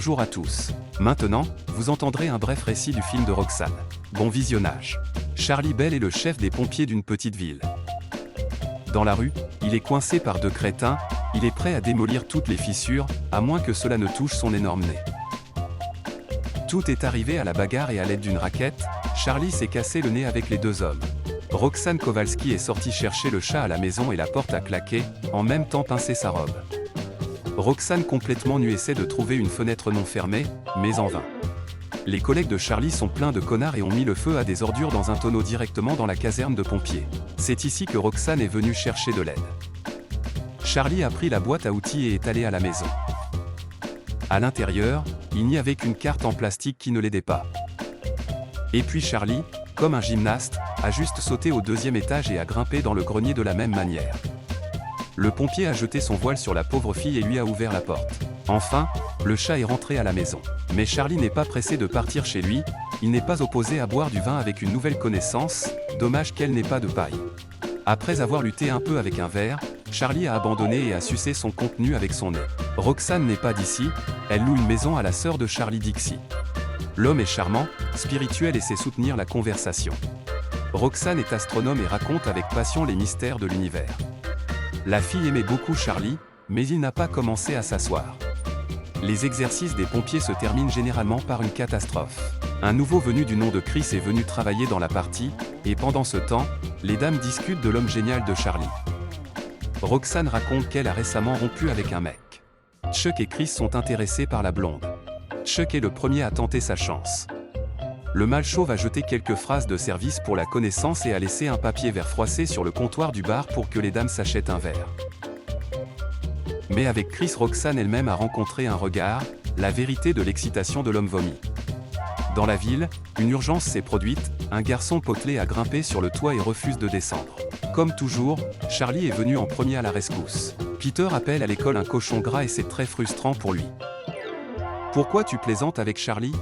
Bonjour à tous. Maintenant, vous entendrez un bref récit du film de Roxane. Bon visionnage. Charlie Bell est le chef des pompiers d'une petite ville. Dans la rue, il est coincé par deux crétins, il est prêt à démolir toutes les fissures, à moins que cela ne touche son énorme nez. Tout est arrivé à la bagarre et à l'aide d'une raquette, Charlie s'est cassé le nez avec les deux hommes. Roxane Kowalski est sortie chercher le chat à la maison et la porte a claqué, en même temps pincer sa robe. Roxane complètement nue essaie de trouver une fenêtre non fermée, mais en vain. Les collègues de Charlie sont pleins de connards et ont mis le feu à des ordures dans un tonneau directement dans la caserne de pompiers. C'est ici que Roxane est venue chercher de l'aide. Charlie a pris la boîte à outils et est allé à la maison. À l'intérieur, il n'y avait qu'une carte en plastique qui ne l'aidait pas. Et puis Charlie, comme un gymnaste, a juste sauté au deuxième étage et a grimpé dans le grenier de la même manière. Le pompier a jeté son voile sur la pauvre fille et lui a ouvert la porte. Enfin, le chat est rentré à la maison. Mais Charlie n'est pas pressé de partir chez lui, il n'est pas opposé à boire du vin avec une nouvelle connaissance, dommage qu'elle n'ait pas de paille. Après avoir lutté un peu avec un verre, Charlie a abandonné et a sucé son contenu avec son nez. Roxane n'est pas d'ici, elle loue une maison à la sœur de Charlie Dixie. L'homme est charmant, spirituel et sait soutenir la conversation. Roxane est astronome et raconte avec passion les mystères de l'univers. La fille aimait beaucoup Charlie, mais il n'a pas commencé à s'asseoir. Les exercices des pompiers se terminent généralement par une catastrophe. Un nouveau venu du nom de Chris est venu travailler dans la partie, et pendant ce temps, les dames discutent de l'homme génial de Charlie. Roxane raconte qu'elle a récemment rompu avec un mec. Chuck et Chris sont intéressés par la blonde. Chuck est le premier à tenter sa chance. Le mâle chauve a jeté quelques phrases de service pour la connaissance et a laissé un papier vert froissé sur le comptoir du bar pour que les dames s'achètent un verre. Mais avec Chris, Roxane elle-même a rencontré un regard, la vérité de l'excitation de l'homme vomi. Dans la ville, une urgence s'est produite, un garçon potelé a grimpé sur le toit et refuse de descendre. Comme toujours, Charlie est venu en premier à la rescousse. Peter appelle à l'école un cochon gras et c'est très frustrant pour lui. Pourquoi tu plaisantes avec Charlie ?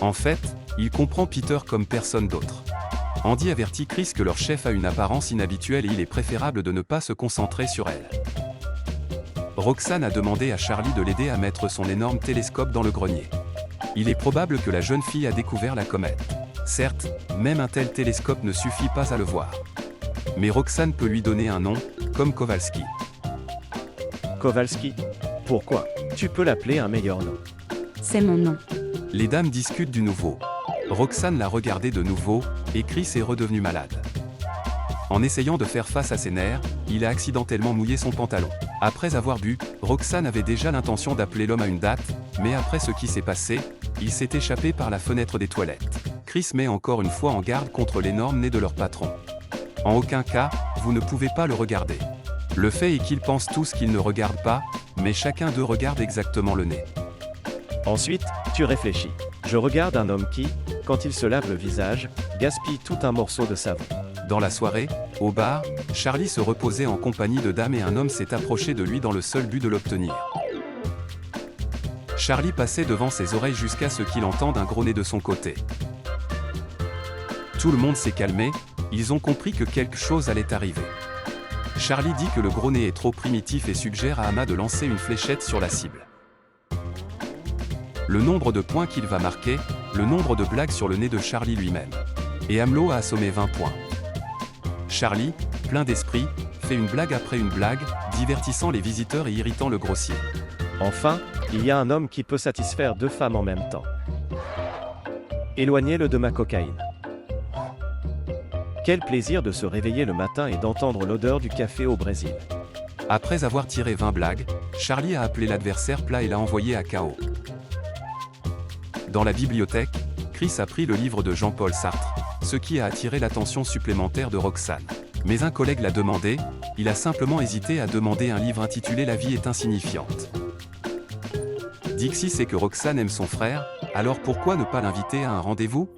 En fait, il comprend Peter comme personne d'autre. Andy avertit Chris que leur chef a une apparence inhabituelle et il est préférable de ne pas se concentrer sur elle. Roxane a demandé à Charlie de l'aider à mettre son énorme télescope dans le grenier. Il est probable que la jeune fille a découvert la comète. Certes, même un tel télescope ne suffit pas à le voir. Mais Roxane peut lui donner un nom, comme Kowalski. Kowalski ? Pourquoi ? Tu peux l'appeler un meilleur nom. C'est mon nom. Les dames discutent du nouveau. Roxane l'a regardé de nouveau, et Chris est redevenu malade. En essayant de faire face à ses nerfs, il a accidentellement mouillé son pantalon. Après avoir bu, Roxane avait déjà l'intention d'appeler l'homme à une date, mais après ce qui s'est passé, il s'est échappé par la fenêtre des toilettes. Chris met encore une fois en garde contre l'énorme nez de leur patron. En aucun cas, vous ne pouvez pas le regarder. Le fait est qu'ils pensent tous qu'ils ne regardent pas, mais chacun d'eux regarde exactement le nez. Ensuite, tu réfléchis. Je regarde un homme qui, quand il se lave le visage, gaspille tout un morceau de savon. Dans la soirée, au bar, Charlie se reposait en compagnie de dames et un homme s'est approché de lui dans le seul but de l'obtenir. Charlie passait devant ses oreilles jusqu'à ce qu'il entende un gros nez de son côté. Tout le monde s'est calmé, ils ont compris que quelque chose allait arriver. Charlie dit que le gros nez est trop primitif et suggère à Ama de lancer une fléchette sur la cible. Le nombre de points qu'il va marquer, le nombre de blagues sur le nez de Charlie lui-même. Et Amelot a assommé 20 points. Charlie, plein d'esprit, fait une blague après une blague, divertissant les visiteurs et irritant le grossier. Enfin, il y a un homme qui peut satisfaire deux femmes en même temps. Éloignez-le de ma cocaïne. Quel plaisir de se réveiller le matin et d'entendre l'odeur du café au Brésil. Après avoir tiré 20 blagues, Charlie a appelé l'adversaire plat et l'a envoyé à KO. Dans la bibliothèque, Chris a pris le livre de Jean-Paul Sartre, ce qui a attiré l'attention supplémentaire de Roxane. Mais un collègue l'a demandé, il a simplement hésité à demander un livre intitulé La vie est insignifiante. Dixie sait que Roxane aime son frère, alors pourquoi ne pas l'inviter à un rendez-vous ?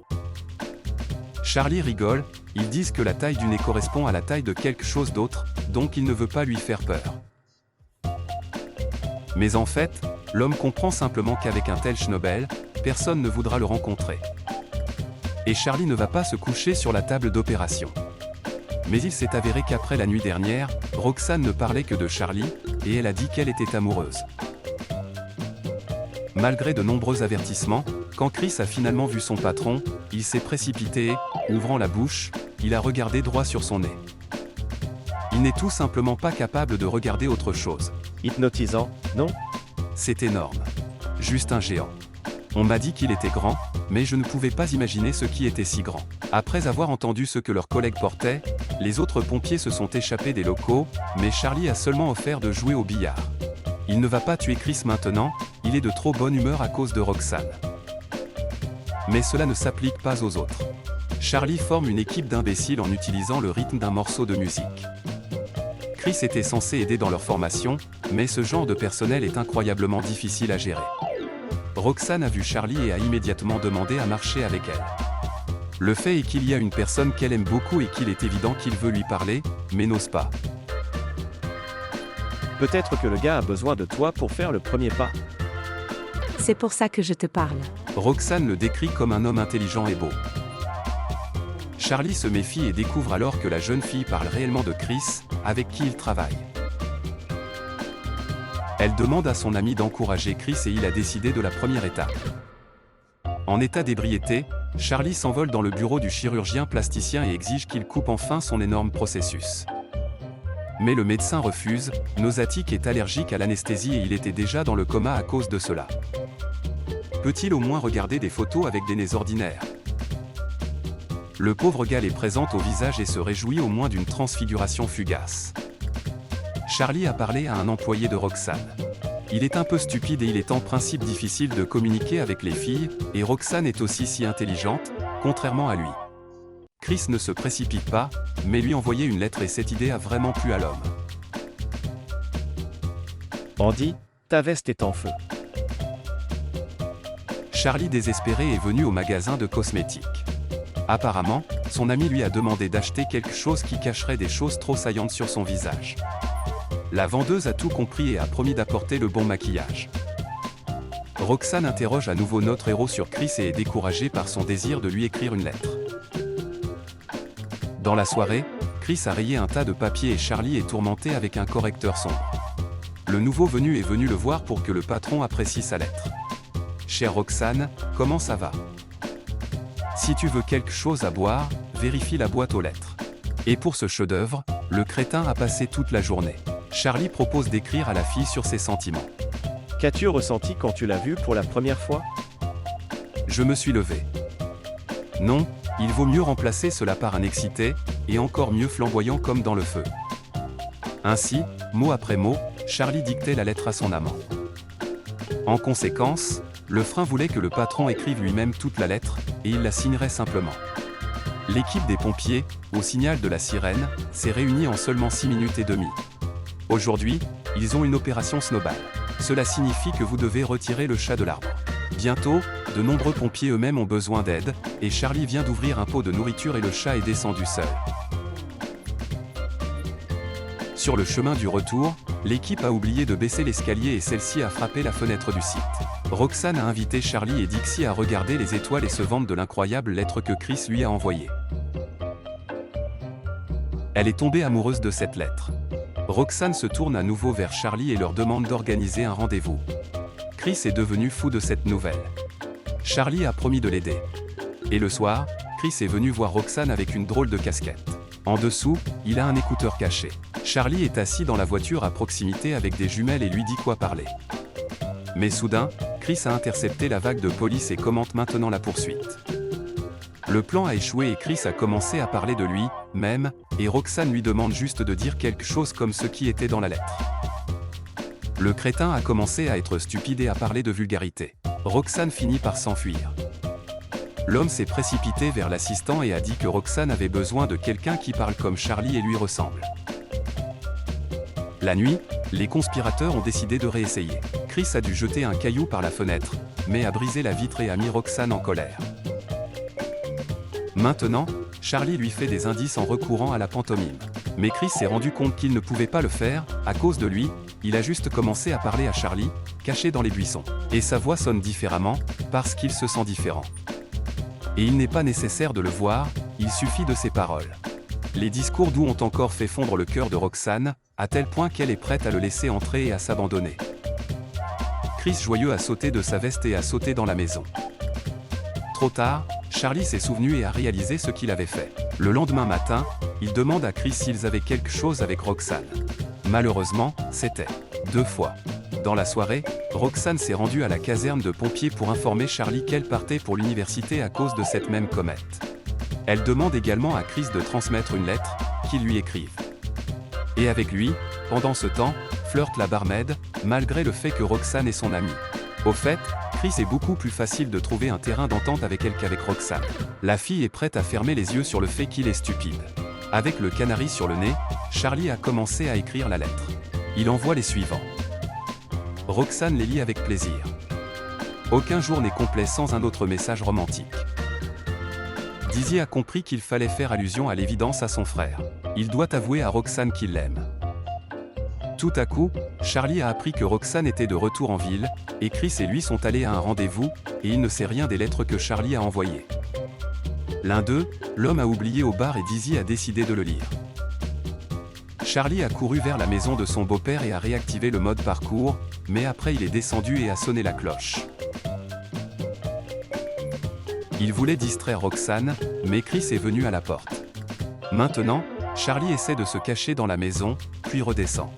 Charlie rigole, ils disent que la taille du nez correspond à la taille de quelque chose d'autre, donc il ne veut pas lui faire peur. Mais en fait, l'homme comprend simplement qu'avec un tel schnobel, personne ne voudra le rencontrer. Et Charlie ne va pas se coucher sur la table d'opération. Mais il s'est avéré qu'après la nuit dernière, Roxane ne parlait que de Charlie, et elle a dit qu'elle était amoureuse. Malgré de nombreux avertissements, quand Chris a finalement vu son patron, il s'est précipité et, ouvrant la bouche, il a regardé droit sur son nez. Il n'est tout simplement pas capable de regarder autre chose. Hypnotisant, non? C'est énorme. Juste un géant. On m'a dit qu'il était grand, mais je ne pouvais pas imaginer ce qui était si grand. Après avoir entendu ce que leurs collègues portaient, les autres pompiers se sont échappés des locaux, mais Charlie a seulement offert de jouer au billard. Il ne va pas tuer Chris maintenant, il est de trop bonne humeur à cause de Roxane. Mais cela ne s'applique pas aux autres. Charlie forme une équipe d'imbéciles en utilisant le rythme d'un morceau de musique. Chris était censé aider dans leur formation, mais ce genre de personnel est incroyablement difficile à gérer. Roxane a vu Charlie et a immédiatement demandé à marcher avec elle. Le fait est qu'il y a une personne qu'elle aime beaucoup et qu'il est évident qu'il veut lui parler, mais n'ose pas. Peut-être que le gars a besoin de toi pour faire le premier pas. C'est pour ça que je te parle. Roxane le décrit comme un homme intelligent et beau. Charlie se méfie et découvre alors que la jeune fille parle réellement de Chris, avec qui il travaille. Elle demande à son ami d'encourager Chris et il a décidé de la première étape. En état d'ébriété, Charlie s'envole dans le bureau du chirurgien plasticien et exige qu'il coupe enfin son énorme processus. Mais le médecin refuse, nausatique est allergique à l'anesthésie et il était déjà dans le coma à cause de cela. Peut-il au moins regarder des photos avec des nez ordinaires? Le pauvre gars les présente au visage et se réjouit au moins d'une transfiguration fugace. Charlie a parlé à un employé de Roxane. Il est un peu stupide et il est en principe difficile de communiquer avec les filles, et Roxane est aussi si intelligente, contrairement à lui. Chris ne se précipite pas, mais lui envoyer une lettre et cette idée a vraiment plu à l'homme. Andy, ta veste est en feu. Charlie désespéré est venu au magasin de cosmétiques. Apparemment, son ami lui a demandé d'acheter quelque chose qui cacherait des choses trop saillantes sur son visage. La vendeuse a tout compris et a promis d'apporter le bon maquillage. Roxane interroge à nouveau notre héros sur Chris et est découragée par son désir de lui écrire une lettre. Dans la soirée, Chris a rayé un tas de papiers et Charlie est tourmenté avec un correcteur sombre. Le nouveau venu est venu le voir pour que le patron apprécie sa lettre. Chère Roxane, comment ça va? Si tu veux quelque chose à boire, vérifie la boîte aux lettres. Et pour ce chef-d'œuvre, le crétin a passé toute la journée. Charlie propose d'écrire à la fille sur ses sentiments. Qu'as-tu ressenti quand tu l'as vu pour la première fois? Je me suis levé. Non, il vaut mieux remplacer cela par un excité, et encore mieux flamboyant comme dans le feu. Ainsi, mot après mot, Charlie dictait la lettre à son amant. En conséquence, le frein voulait que le patron écrive lui-même toute la lettre, et il la signerait simplement. L'équipe des pompiers, au signal de la sirène, s'est réunie en seulement 6 minutes et demie. Aujourd'hui, ils ont une opération Snowball. Cela signifie que vous devez retirer le chat de l'arbre. Bientôt, de nombreux pompiers eux-mêmes ont besoin d'aide, et Charlie vient d'ouvrir un pot de nourriture et le chat est descendu seul. Sur le chemin du retour, l'équipe a oublié de baisser l'escalier et celle-ci a frappé la fenêtre du site. Roxane a invité Charlie et Dixie à regarder les étoiles et se vanter de l'incroyable lettre que Chris lui a envoyée. Elle est tombée amoureuse de cette lettre. Roxane se tourne à nouveau vers Charlie et leur demande d'organiser un rendez-vous. Chris est devenu fou de cette nouvelle. Charlie a promis de l'aider. Et le soir, Chris est venu voir Roxane avec une drôle de casquette. En dessous, il a un écouteur caché. Charlie est assis dans la voiture à proximité avec des jumelles et lui dit quoi parler. Mais soudain, Chris a intercepté la vague de police et commente maintenant la poursuite. Le plan a échoué et Chris a commencé à parler de lui-même, et Roxane lui demande juste de dire quelque chose comme ce qui était dans la lettre. Le crétin a commencé à être stupide et à parler de vulgarité. Roxane finit par s'enfuir. L'homme s'est précipité vers l'assistant et a dit que Roxane avait besoin de quelqu'un qui parle comme Charlie et lui ressemble. La nuit, les conspirateurs ont décidé de réessayer. Chris a dû jeter un caillou par la fenêtre, mais a brisé la vitre et a mis Roxane en colère. Maintenant, Charlie lui fait des indices en recourant à la pantomime. Mais Chris s'est rendu compte qu'il ne pouvait pas le faire, à cause de lui, il a juste commencé à parler à Charlie, caché dans les buissons. Et sa voix sonne différemment, parce qu'il se sent différent. Et il n'est pas nécessaire de le voir, il suffit de ses paroles. Les discours doux ont encore fait fondre le cœur de Roxane, à tel point qu'elle est prête à le laisser entrer et à s'abandonner. Chris joyeux a sauté de sa veste et a sauté dans la maison. Trop tard, Charlie s'est souvenu et a réalisé ce qu'il avait fait. Le lendemain matin, il demande à Chris s'ils avaient quelque chose avec Roxane. Malheureusement, c'était 2 fois. Dans la soirée, Roxane s'est rendue à la caserne de pompiers pour informer Charlie qu'elle partait pour l'université à cause de cette même comète. Elle demande également à Chris de transmettre une lettre, qu'il lui écrive. Et avec lui, pendant ce temps, flirte la barmaid, malgré le fait que Roxane est son amie. Au fait, Chris est beaucoup plus facile de trouver un terrain d'entente avec elle qu'avec Roxane. La fille est prête à fermer les yeux sur le fait qu'il est stupide. Avec le canari sur le nez, Charlie a commencé à écrire la lettre. Il envoie les suivants. Roxane les lit avec plaisir. Aucun jour n'est complet sans un autre message romantique. Dizzy a compris qu'il fallait faire allusion à l'évidence à son frère. Il doit avouer à Roxane qu'il l'aime. Tout à coup, Charlie a appris que Roxane était de retour en ville, et Chris et lui sont allés à un rendez-vous, et il ne sait rien des lettres que Charlie a envoyées. L'un d'eux, l'homme a oublié au bar et Dizzy a décidé de le lire. Charlie a couru vers la maison de son beau-père et a réactivé le mode parcours, mais après il est descendu et a sonné la cloche. Il voulait distraire Roxane, mais Chris est venu à la porte. Maintenant, Charlie essaie de se cacher dans la maison, puis redescend.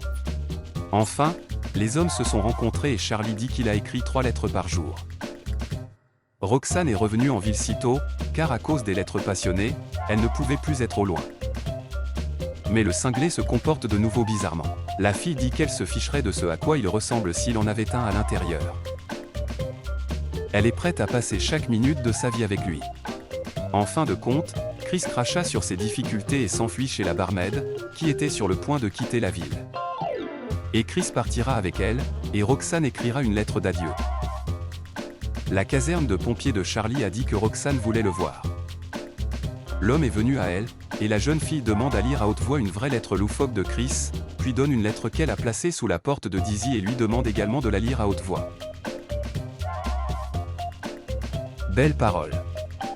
Enfin, les hommes se sont rencontrés et Charlie dit qu'il a écrit 3 lettres par jour. Roxane est revenue en ville si tôt, car à cause des lettres passionnées, elle ne pouvait plus être au loin. Mais le cinglé se comporte de nouveau bizarrement. La fille dit qu'elle se ficherait de ce à quoi il ressemble s'il en avait un à l'intérieur. Elle est prête à passer chaque minute de sa vie avec lui. En fin de compte, Chris cracha sur ses difficultés et s'enfuit chez la barmaid, qui était sur le point de quitter la ville. Et Chris partira avec elle, et Roxane écrira une lettre d'adieu. La caserne de pompiers de Charlie a dit que Roxane voulait le voir. L'homme est venu à elle, et la jeune fille demande à lire à haute voix une vraie lettre loufoque de Chris, puis donne une lettre qu'elle a placée sous la porte de Dizzy et lui demande également de la lire à haute voix. Belle parole.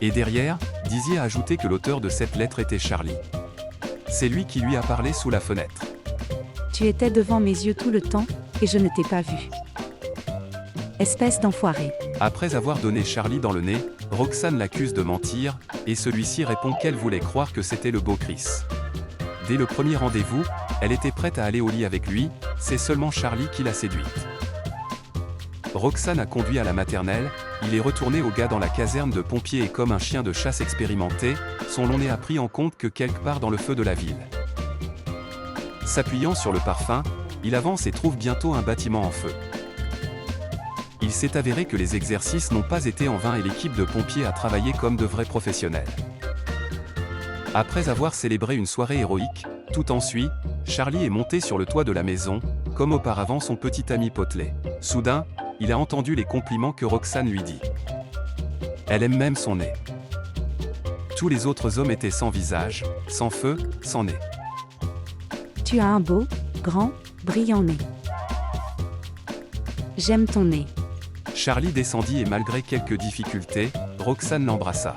Et derrière, Dizzy a ajouté que l'auteur de cette lettre était Charlie. C'est lui qui lui a parlé sous la fenêtre. Tu étais devant mes yeux tout le temps, et je ne t'ai pas vu. Espèce d'enfoiré. Après avoir donné Charlie dans le nez, Roxane l'accuse de mentir, et celui-ci répond qu'elle voulait croire que c'était le beau Chris. Dès le premier rendez-vous, elle était prête à aller au lit avec lui, c'est seulement Charlie qui l'a séduite. Roxane a conduit à la maternelle, il est retourné au gars dans la caserne de pompiers et comme un chien de chasse expérimenté, son long nez a pris en compte que quelque part dans le feu de la ville. S'appuyant sur le parfum, il avance et trouve bientôt un bâtiment en feu. Il s'est avéré que les exercices n'ont pas été en vain et l'équipe de pompiers a travaillé comme de vrais professionnels. Après avoir célébré une soirée héroïque, tout en suit, Charlie est monté sur le toit de la maison, comme auparavant son petit ami potelé. Soudain, il a entendu les compliments que Roxane lui dit. Elle aime même son nez. Tous les autres hommes étaient sans visage, sans feu, sans nez. Tu as un beau, grand, brillant nez. J'aime ton nez. Charlie descendit et malgré quelques difficultés, Roxane l'embrassa.